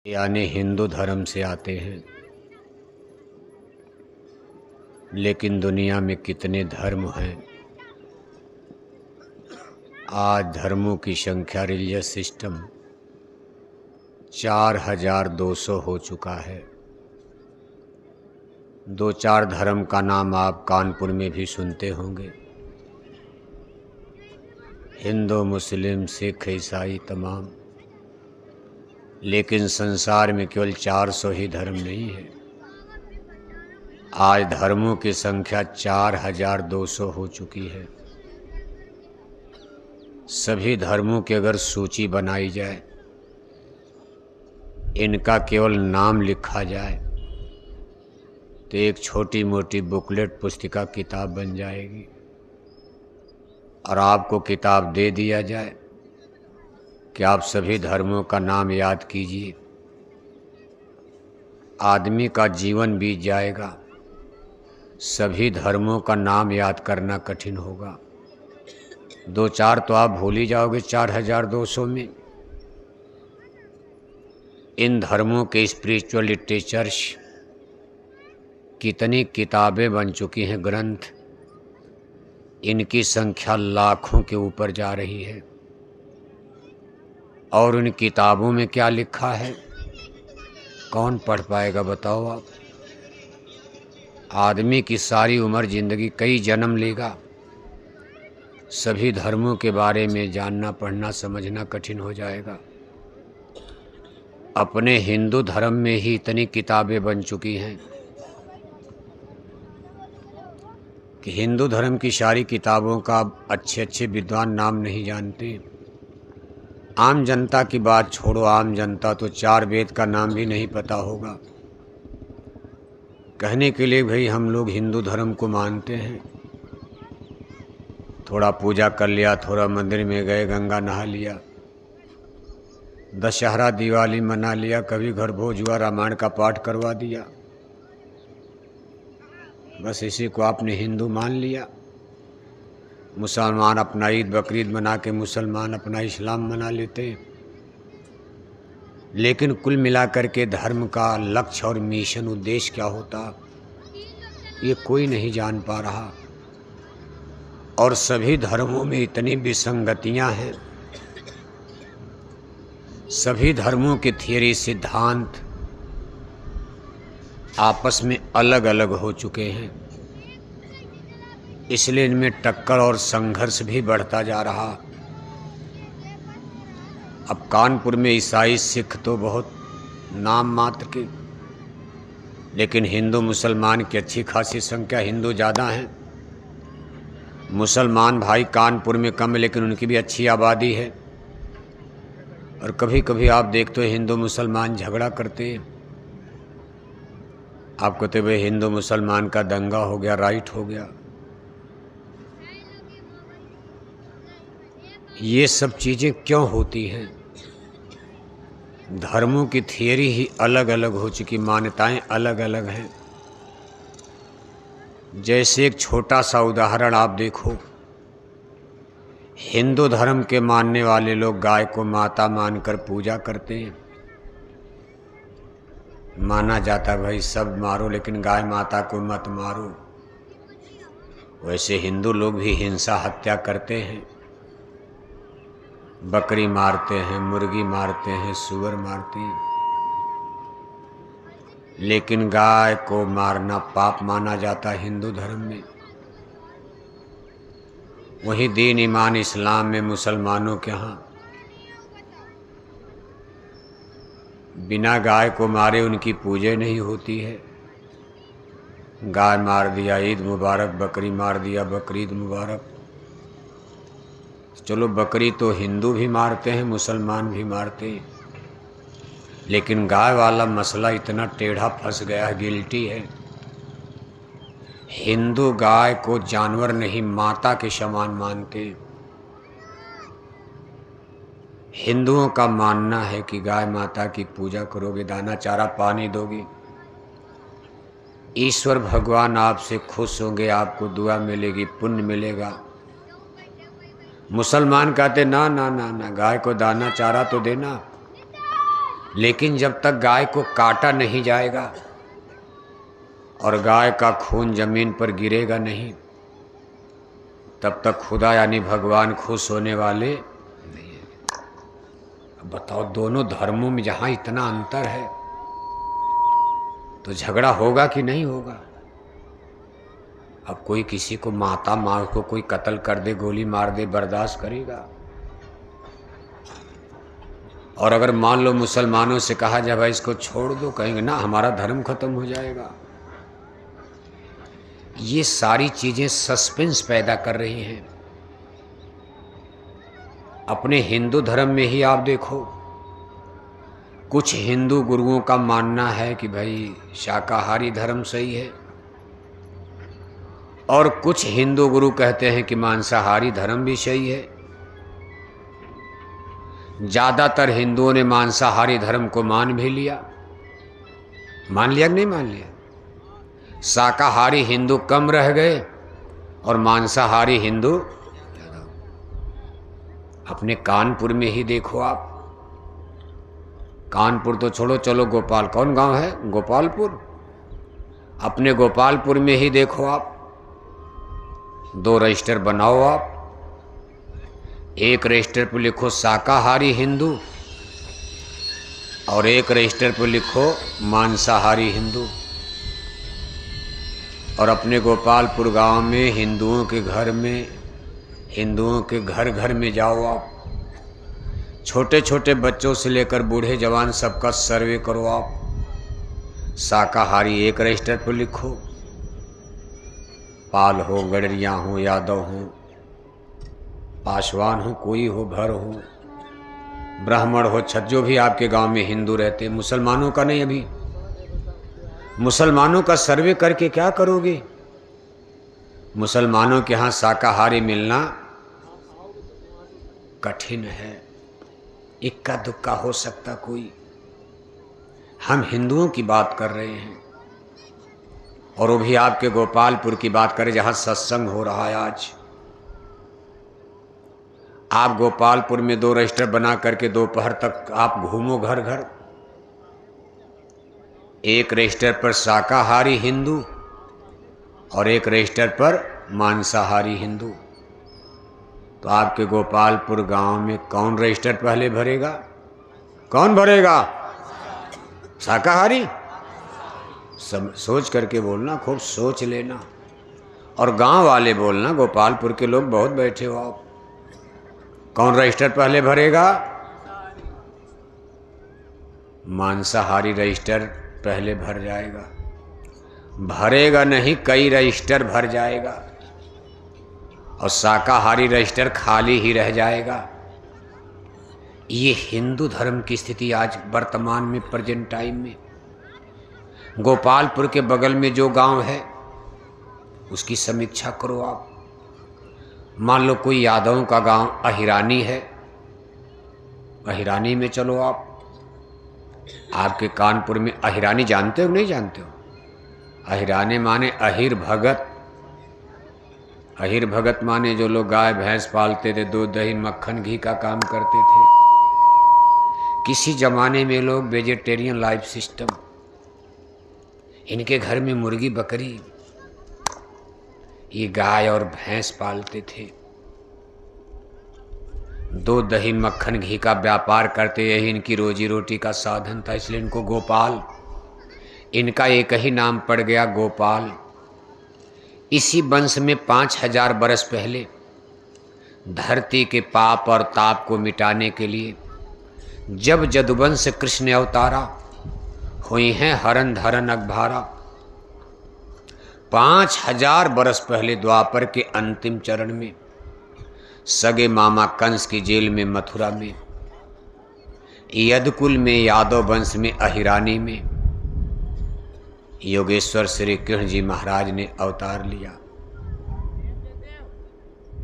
यानी हिंदू धर्म से आते हैं। लेकिन दुनिया में कितने धर्म हैं? आज धर्मों की संख्या रिलीजियस सिस्टम 4200 हो चुका है। दो चार धर्म का नाम आप कानपुर में भी सुनते होंगे, हिंदू, मुस्लिम, सिख, ईसाई तमाम। लेकिन संसार में केवल 400 ही धर्म नहीं है। आज धर्मों की संख्या 4200 हो चुकी है। सभी धर्मों की अगर सूची बनाई जाए, इनका केवल नाम लिखा जाए, तो एक छोटी मोटी बुकलेट पुस्तिका किताब बन जाएगी। और आपको किताब दे दिया जाए कि आप सभी धर्मों का नाम याद कीजिए, आदमी का जीवन बीत जाएगा। सभी धर्मों का नाम याद करना कठिन होगा। दो चार तो आप भूल ही जाओगे 4200 में। इन धर्मों के स्पिरिचुअल लिटरेचर्स कितनी किताबें बन चुकी हैं, ग्रंथ, इनकी संख्या लाखों के ऊपर जा रही है। और उन किताबों में क्या लिखा है, कौन पढ़ पाएगा बताओ आप? आदमी की सारी उम्र जिंदगी कई जन्म लेगा, सभी धर्मों के बारे में जानना, पढ़ना, समझना कठिन हो जाएगा। अपने हिंदू धर्म में ही इतनी किताबें बन चुकी हैं कि हिंदू धर्म की सारी किताबों का अच्छे अच्छे विद्वान नाम नहीं जानते। आम जनता की बात छोड़ो, आम जनता तो 4 वेद का नाम भी नहीं पता होगा। कहने के लिए भाई हम लोग हिंदू धर्म को मानते हैं, थोड़ा पूजा कर लिया, थोड़ा मंदिर में गए, गंगा नहा लिया, दशहरा दिवाली मना लिया, कभी घर भोज हुआ, रामायण का पाठ करवा दिया, बस इसी को आपने हिंदू मान लिया। मुसलमान अपना ईद बकरीद मना के मुसलमान अपना इस्लाम मना लेते हैं। लेकिन कुल मिलाकर के धर्म का लक्ष्य और मिशन, उद्देश्य क्या होता, ये कोई नहीं जान पा रहा। और सभी धर्मों में इतनी विसंगतियां हैं, सभी धर्मों के थियरी, सिद्धांत आपस में अलग अलग हो चुके हैं। इसलिए इनमें टक्कर और संघर्ष भी बढ़ता जा रहा। अब कानपुर में ईसाई सिख तो बहुत नाम मात्र के, लेकिन हिंदू मुसलमान की अच्छी खासी संख्या, हिंदू ज़्यादा हैं। मुसलमान भाई कानपुर में कम है, लेकिन उनकी भी अच्छी आबादी है। और कभी कभी आप देखते हो हिंदू मुसलमान झगड़ा करते हैं। आप कहते भाई हिंदू मुसलमान का दंगा हो गया, राइट हो गया। ये सब चीज़ें क्यों होती हैं? धर्मों की थियरी ही अलग अलग हो चुकी, मान्यताएं अलग अलग हैं। जैसे एक छोटा सा उदाहरण आप देखो, हिंदू धर्म के मानने वाले लोग गाय को माता मानकर पूजा करते हैं। माना जाता है भाई सब मारो, लेकिन गाय माता को मत मारो। वैसे हिंदू लोग भी हिंसा, हत्या करते हैं, बकरी मारते हैं, मुर्गी मारते हैं, सूअर मारते हैं। लेकिन गाय को मारना पाप माना जाता है हिंदू धर्म में। वही दीन ईमान इस्लाम में मुसलमानों के यहाँ बिना गाय को मारे उनकी पूजा नहीं होती है। गाय मार दिया ईद मुबारक, बकरी मार दिया बकरीद मुबारक। चलो बकरी तो हिंदू भी मारते हैं, मुसलमान भी मारते हैं, लेकिन गाय वाला मसला इतना टेढ़ा फंस गया है, गिल्टी है। हिंदू गाय को जानवर नहीं, माता के समान मानते। हिंदुओं का मानना है कि गाय माता की पूजा करोगे, दाना चारा पानी दोगे, ईश्वर भगवान आपसे खुश होंगे, आपको दुआ मिलेगी, पुण्य मिलेगा। मुसलमान कहते ना ना ना ना, गाय को दाना चारा तो देना, लेकिन जब तक गाय को काटा नहीं जाएगा और गाय का खून जमीन पर गिरेगा नहीं, तब तक खुदा यानी भगवान खुश होने वाले नहीं है। अब बताओ, दोनों धर्मों में जहाँ इतना अंतर है तो झगड़ा होगा कि नहीं होगा? अब कोई किसी को माता माँ को कोई कत्ल कर दे, गोली मार दे, बर्दाश्त करेगा? और अगर मान लो मुसलमानों से कहा जाए भाई इसको छोड़ दो, कहेंगे ना हमारा धर्म खत्म हो जाएगा। ये सारी चीजें सस्पेंस पैदा कर रही हैं। अपने हिंदू धर्म में ही आप देखो, कुछ हिंदू गुरुओं का मानना है कि भाई शाकाहारी धर्म सही है, और कुछ हिंदू गुरु कहते हैं कि मांसाहारी धर्म भी सही है। ज्यादातर हिंदुओं ने मांसाहारी धर्म को मान भी लिया। मान लिया कि नहीं मान लिया? शाकाहारी हिंदू कम रह गए और मांसाहारी हिंदू ज्यादा। अपने कानपुर में ही देखो आप, कानपुर तो छोड़ो, चलो गोपाल, कौन गांव है? गोपालपुर। अपने गोपालपुर में ही देखो आप, 2 रजिस्टर बनाओ आप। एक रजिस्टर पर लिखो शाकाहारी हिंदू और एक रजिस्टर पर लिखो मांसाहारी हिंदू। और अपने गोपालपुर गांव में हिंदुओं के घर में, हिंदुओं के घर घर में जाओ आप, छोटे छोटे बच्चों से लेकर बूढ़े जवान सबका सर्वे करो आप। शाकाहारी एक रजिस्टर पर लिखो, पाल हो, गडरिया हो, यादव हो, पासवान हो, कोई हो, भर हो, ब्राह्मण हो, छठ, जो भी आपके गांव में हिंदू रहते। मुसलमानों का नहीं। अभी मुसलमानों का सर्वे करके क्या करोगे? मुसलमानों के यहाँ शाकाहारी मिलना कठिन है, इक्का दुक्का हो सकता कोई। हम हिंदुओं की बात कर रहे हैं, और वो भी आपके गोपालपुर की बात करें जहाँ सत्संग हो रहा है आज। आप गोपालपुर में 2 रजिस्टर बना करके दोपहर तक आप घूमो घर घर। एक रजिस्टर पर शाकाहारी हिंदू और एक रजिस्टर पर मांसाहारी हिंदू। तो आपके गोपालपुर गांव में कौन रजिस्टर पहले भरेगा? कौन भरेगा? शाकाहारी। सब सोच करके बोलना, खूब सोच लेना। और गांव वाले बोलना, गोपालपुर के लोग बहुत बैठे हो आप, कौन रजिस्टर पहले भरेगा? मांसाहारी रजिस्टर पहले भर जाएगा। भरेगा नहीं, कई रजिस्टर भर जाएगा, और शाकाहारी रजिस्टर खाली ही रह जाएगा। ये हिंदू धर्म की स्थिति आज वर्तमान में, प्रेजेंट टाइम में। गोपालपुर के बगल में जो गांव है उसकी समीक्षा करो आप। मान लो कोई यादवों का गांव अहिरानी है, अहिरानी में चलो आप। आपके कानपुर में अहिरानी जानते हो नहीं जानते हो? अहिरानी माने अहिर भगत। अहिर भगत माने जो लोग गाय भैंस पालते थे, दूध दही मक्खन घी का काम करते थे। किसी जमाने में लोग वेजिटेरियन लाइफ सिस्टम, इनके घर में मुर्गी बकरी, ये गाय और भैंस पालते थे, दूध दही मक्खन घी का व्यापार करते, यही इनकी रोजी रोटी का साधन था। इसलिए इनको गोपाल, इनका एक ही नाम पड़ गया गोपाल। इसी वंश में 5000 बरस पहले धरती के पाप और ताप को मिटाने के लिए जब जदुवंश कृष्ण अवतारा, हुई हैं हरन धरन अगभारा। 5000 बरस पहले द्वापर के अंतिम चरण में सगे मामा कंस की जेल में मथुरा में, यदकुल में, यादव वंश में, अहिरानी में योगेश्वर श्री कृष्ण जी महाराज ने अवतार लिया।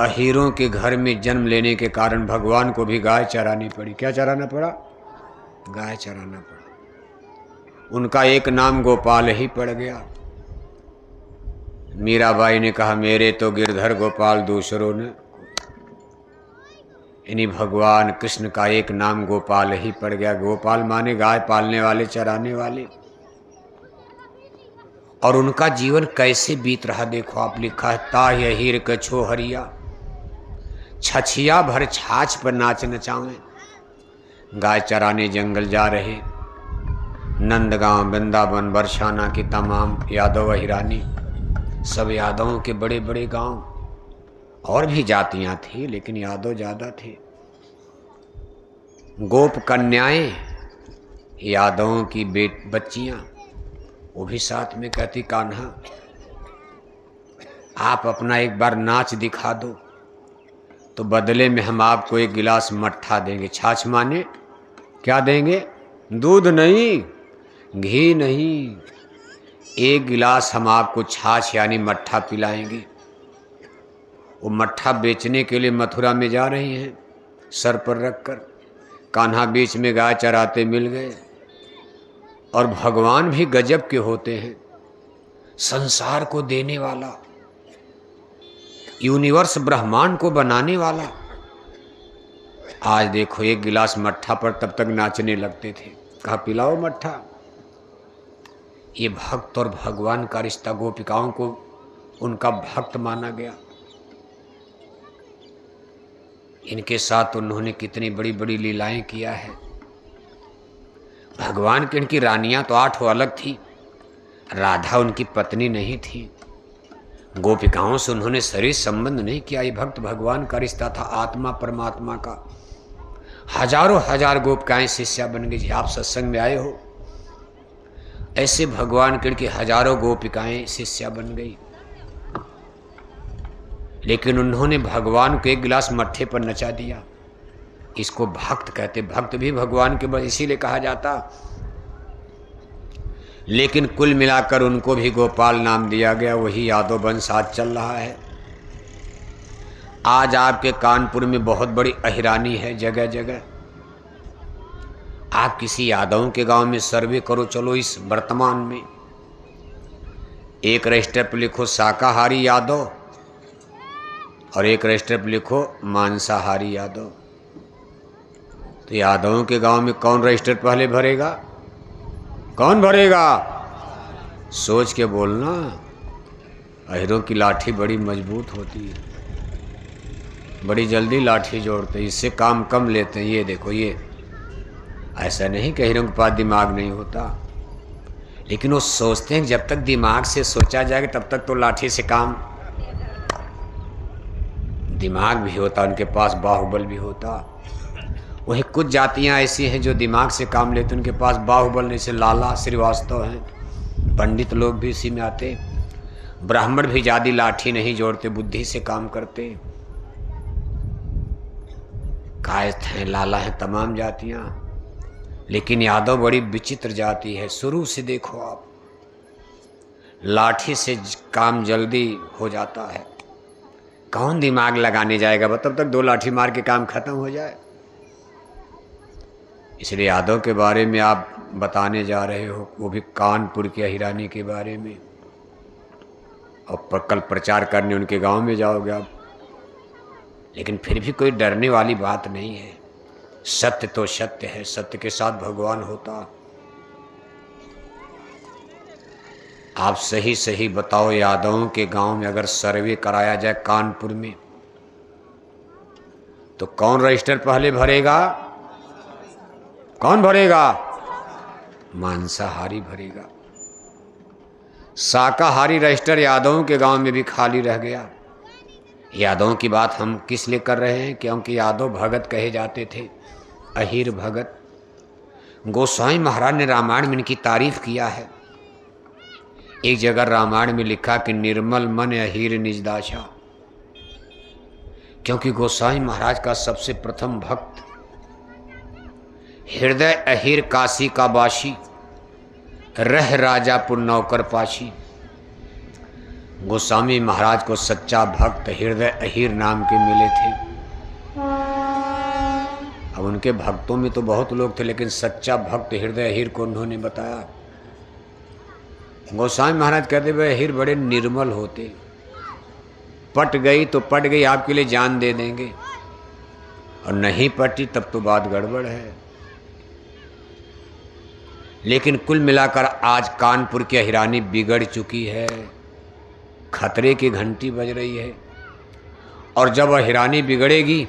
अहीरों के घर में जन्म लेने के कारण भगवान को भी गाय चरानी पड़ी। क्या चराना पड़ा? गाय चराना पड़ा। उनका एक नाम गोपाल ही पड़ गया। मीराबाई ने कहा मेरे तो गिरधर गोपाल दूसरों ने। इन्हीं भगवान कृष्ण का एक नाम गोपाल ही पड़ गया। गोपाल माने गाय पालने वाले, चराने वाले। और उनका जीवन कैसे बीत रहा देखो आप, लिखा है ताहि अहीर कछो हरिया, छछिया भर छाछ पर नाच नचावें। गाय चराने जंगल जा रहे, नंदगांव, वृंदावन, बरसाना की तमाम यादव अहिरानी, सब यादवों के बड़े बड़े गांव। और भी जातियां थी लेकिन यादव ज्यादा थे। गोप कन्याएं, यादवों की बच्चियां, वो भी साथ में कहती कान्हा आप अपना एक बार नाच दिखा दो तो बदले में हम आपको एक गिलास मट्ठा देंगे। छाछ माने क्या देंगे? दूध नहीं, घी नहीं, एक गिलास हम आपको छाछ यानी मट्ठा पिलाएंगे। वो मट्ठा बेचने के लिए मथुरा में जा रही हैं, सर पर रखकर। कान्हा बीच में गाय चराते मिल गए। और भगवान भी गजब के होते हैं, संसार को देने वाला, यूनिवर्स ब्रह्मांड को बनाने वाला। आज देखो एक गिलास मट्ठा पर तब तक नाचने लगते थे। कहा पिलाओ मट्ठा। ये भक्त और भगवान का रिश्ता, गोपिकाओं को उनका भक्त माना गया। इनके साथ उन्होंने कितनी बड़ी बड़ी लीलाएं किया है। भगवान की इनकी रानियां तो 8 अलग थी, राधा उनकी पत्नी नहीं थी। गोपिकाओं से उन्होंने शरीर संबंध नहीं किया। ये भक्त भगवान का रिश्ता था, आत्मा परमात्मा का। हजारों हजार गोपिकाएं शिष्या बन गई। आप सत्संग में आए हो, ऐसे भगवान की हजारों गोपिकाएं शिष्या बन गई। लेकिन उन्होंने भगवान को एक गिलास मट्ठे पर नचा दिया। इसको भक्त कहते। भक्त भी भगवान के बस इसीलिए कहा जाता। लेकिन कुल मिलाकर उनको भी गोपाल नाम दिया गया। वही यादव वंश आज चल रहा है। आज आपके कानपुर में बहुत बड़ी अहिरानी है जगह जगह। आप किसी यादवों के गांव में सर्वे करो, चलो इस वर्तमान में, एक रजिस्टर पर लिखो शाकाहारी यादव और एक रजिस्टर पर लिखो मांसाहारी यादव। तो यादवों के गांव में कौन रजिस्टर पहले भरेगा? कौन भरेगा? सोच के बोलना। अहिरों की लाठी बड़ी मजबूत होती है, बड़ी जल्दी लाठी जोड़ते हैं, इससे काम कम लेते हैं। ये देखो, ये ऐसा नहीं कि अहिरों के पास दिमाग नहीं होता, लेकिन वो सोचते हैं जब तक दिमाग से सोचा जाएगा तब तक तो लाठी से काम। दिमाग भी होता उनके पास, बाहुबल भी होता। वही कुछ जातियां ऐसी हैं जो दिमाग से काम लेते, उनके पास बाहुबल नहीं। से लाला श्रीवास्तव हैं, पंडित लोग भी इसी में आते। ब्राह्मण भी ज्यादा लाठी नहीं जोड़ते, बुद्धि से काम करते। कायस्थ हैं, लाला हैं, तमाम जातियां। लेकिन यादव बड़ी विचित्र जाति है। शुरू से देखो आप, लाठी से काम जल्दी हो जाता है। कौन दिमाग लगाने जाएगा? तब तक 2 लाठी मार के काम खत्म हो जाए। इसलिए यादव के बारे में आप बताने जा रहे हो, वो भी कानपुर की अहिरानी के बारे में। और कल प्रचार करने उनके गांव में जाओगे आप। लेकिन फिर भी कोई डरने वाली बात नहीं है। सत्य तो सत्य है, सत्य के साथ भगवान होता। आप सही सही बताओ, यादवों के गांव में अगर सर्वे कराया जाए कानपुर में, तो कौन रजिस्टर पहले भरेगा? कौन भरेगा? मांसाहारी भरेगा। शाकाहारी रजिस्टर यादवों के गांव में भी खाली रह गया। यादवों की बात हम किस लिए कर रहे हैं? क्योंकि यादव भगत कहे जाते थे, अहीर भगत। गोसाई महाराज ने रामायण में इनकी तारीफ किया है। एक जगह रामायण में लिखा कि निर्मल मन अहीर निजदाशा, क्योंकि गोसाई महाराज का सबसे प्रथम भक्त हृदय अहीर काशी का बाशी, रह राजापुर नौकर पाशी। गोस्वामी महाराज को सच्चा भक्त हृदय अहीर नाम के मिले थे। अब उनके भक्तों में तो बहुत लोग थे, लेकिन सच्चा भक्त हृदय अहीर को उन्होंने बताया। गोस्वामी महाराज कहते भाई अहीर बड़े निर्मल होते, पट गई तो पट गई, आपके लिए जान दे देंगे। और नहीं पटी तब तो बात गड़बड़ है। लेकिन कुल मिलाकर आज कानपुर की हिरानी बिगड़ चुकी है, खतरे की घंटी बज रही है। और जब वह हिरानी बिगड़ेगी